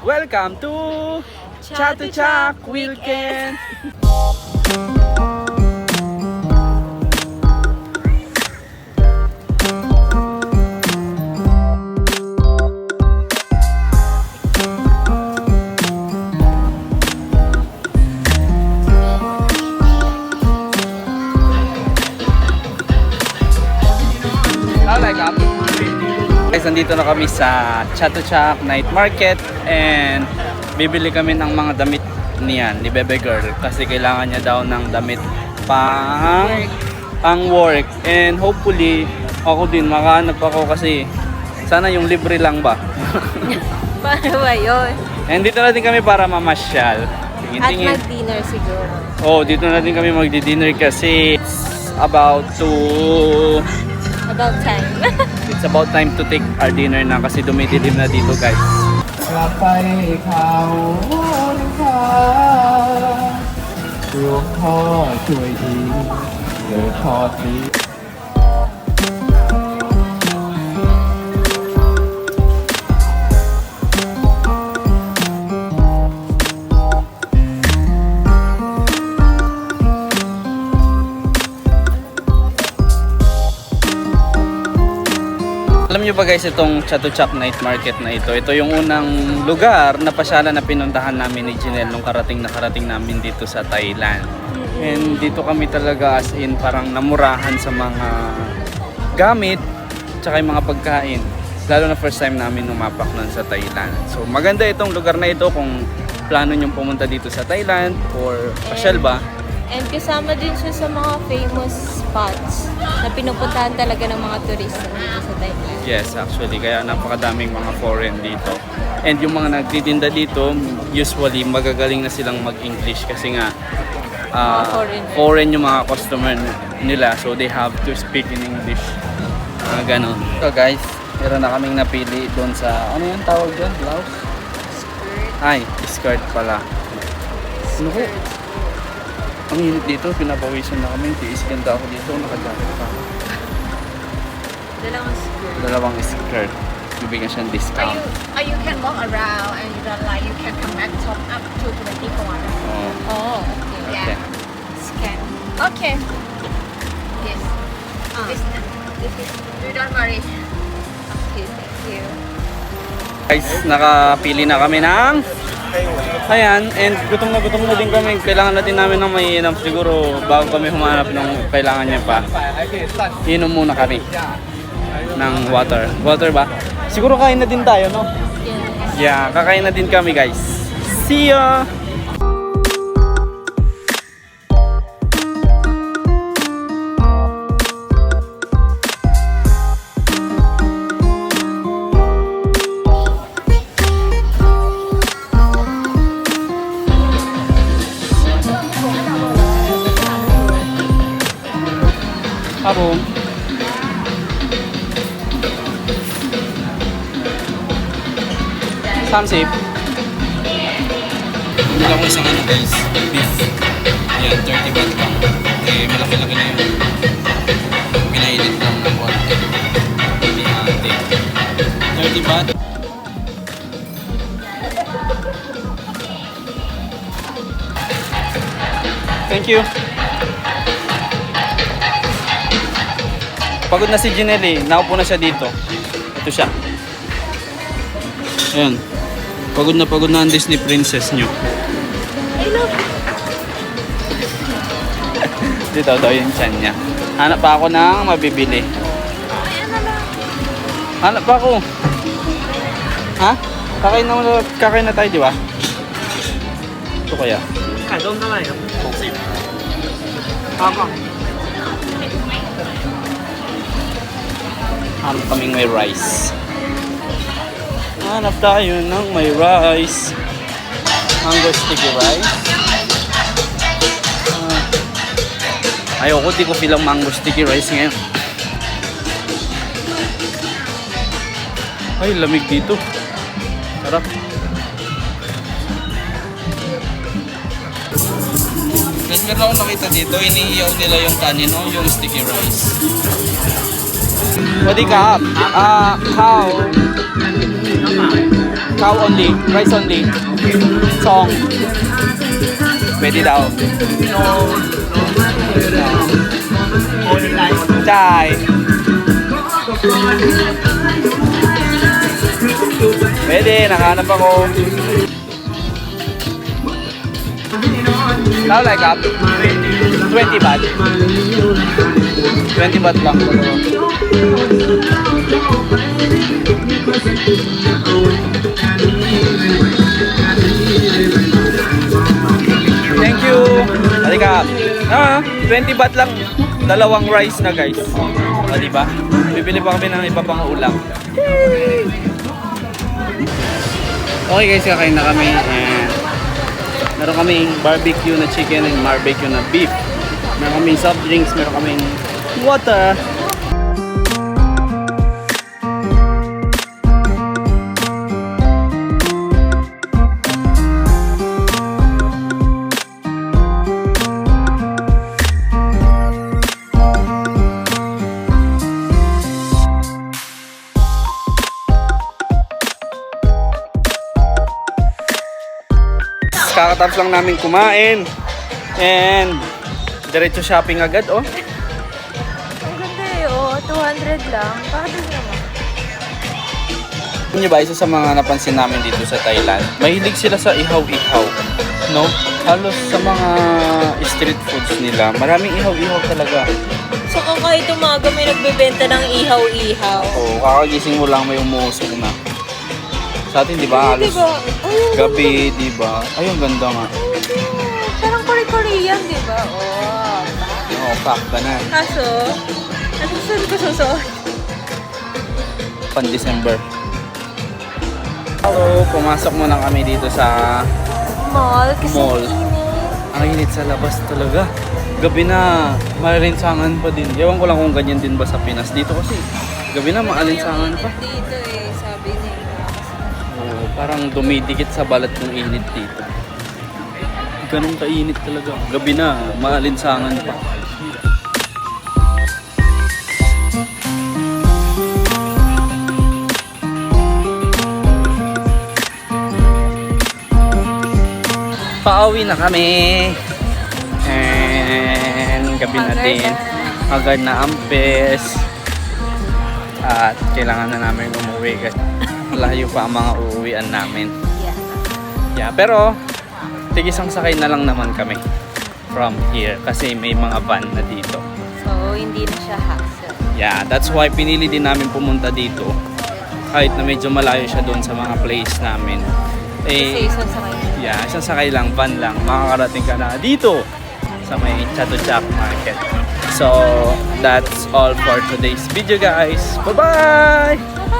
Welcome to Chatuchak Weekend! Guys, nandito na kami sa Chatuchak Night Market and bibili kami ng mga damit niyan, ni Bebe Girl kasi kailangan niya daw ng damit pang work and hopefully ako din makahanap ako kasi sana yung libre lang ba. Paano ba yun? And dito na din kami para mamasyal. At mag-dinner siguro. Oh, dito na din kami magdi-dinner kasi it's about time. It's about time to take our dinner na kasi dumidilim na dito, guys. กลับไปเขาค่ะหลวงพ่อช่วยทีเดี๋ยวทอดนี้ Alam nyo ba guys, itong Chatuchak Night Market na ito, ito yung unang lugar na pasyalan na pinuntahan namin ni Janelle nung karating namin dito sa Thailand. And dito kami talaga as in parang namurahan sa mga gamit tsaka yung mga pagkain. Lalo na first time namin umapak nun sa Thailand. So maganda itong lugar na ito kung plano nyong pumunta dito sa Thailand or pasyal ba. And kasama din siya sa mga famous spots na pinupuntahan talaga ng mga turista dito sa Thailand. Yes, actually. Kaya napakadaming mga foreign dito. And yung mga nagtitinda dito, usually magagaling na silang mag-English kasi nga foreign yung mga customer nila. So they have to speak in English. Ganon. So guys, meron na kaming napili doon sa, ano yung tawag dyan? Blouse? Skirt. Ay, skirt pala. Ano ko? Ang init dito, pinapawisan na kami. Tiis ganda ako dito, nakajacket pa ako. Dalawang skirt. Bibigyan siyang discount. You can walk around and you don't like, you can come back top up to 24. Oh, Oh, okay. Yeah. Scan. Okay. Yes. This is, you don't worry. Okay, thank you. guys, nakapili na kami ng ayan, and gutom na din kami. Kailangan natin namin ng maiinom siguro bago kami humanap ng kailangan niya pa. Inom muna kami ng water. Water ba? Siguro kain na din tayo, no? Yes. Yeah, kakain na din kami, guys. See ya! Habong. Samsip. Bumila ko isang ano guys, beef. Yan, 30 baht lang. Eh, malaki-laki na yun. Pinailit lang ng konti. Hindi natin. 30 baht. Thank you. Pagod na si Janelle eh. Naupo na siya dito. Ito siya. Ayan. Pagod na ang Disney princess nyo. Dito daw yung tiyan niya. Hanap pa ako ng mabibili. Hanap pa ako. Ha? Kakain na tayo, di ba? Ito kaya? Kaya na lang yun. Hanap kaming may rice. Hanap tayo ng may rice. Mango sticky rice. Ayoko, di ko bilang mango sticky rice ngayon. Ay, lamig dito. Sarap. Guys, meron akong nakita dito. Iniiyaw nila yung kanino, yung sticky rice. What do you got? How? Cow only, rice only. Song. Pwede daw. Chai. Pwede, nakahanap ako. Now like up. 20 baht. 20 baht lang. Thank you. Halika. 20 baht lang. Dalawang rice na guys. O diba? Bibili pa kami ng iba pang ulam. Okay guys, kakain na kami. And meron kaming barbecue na chicken and barbecue na beef. Meron kaming soft drinks, meron kaming water. Kakatapos lang namin kumain and diretso shopping agad oh. Ang ganda eh, oh. 200 lang. Bakit naman? Alam niyo ba, isa sa mga napansin namin dito sa Thailand, mahilig sila sa ihaw-ihaw, no? Halos sa mga street foods nila, maraming ihaw-ihaw talaga. Saka kahit umaga may nagbebenta ng ihaw-ihaw. Oo, kakagising mo lang may umuusok na. Sa atin, di ba? Halos Diba? Ay, gabi, di ba? Ay, ang ganda nga. parang Korean, di ba? Oh. Oo, pack ka na. Kaso, ano saan ko susuot? Pan-December. Hello, pumasok muna kami dito sa Mall, kasi Mall. init. ang init sa labas talaga. Gabi na, malinsangan pa din. Ewan ko lang kung ganyan din ba sa Pinas. Dito kasi, gabi na maalinsangan pa. Dito eh, sabi nila. Oo, parang dumidikit sa balat ng init dito. Ganun kainit talaga. Gabi na, maalinsangan pa. Pauwi na kami. And gabi na din. Agad na ampes. At kailangan na namin umuwi kasi layo pa ang mga uuwian namin. Yeah, pero tigisang sakay na lang naman kami from here kasi may mga van na dito. So, hindi na siya hassle. Yeah, that's why pinili din namin pumunta dito. Kahit na medyo malayo siya doon sa mga place namin. Kasi isang sakay. Yeah, isang sakay lang, van lang. Makakarating ka na dito sa may Chatuchak Market. So, that's all for today's video guys. Bye-bye! Bye!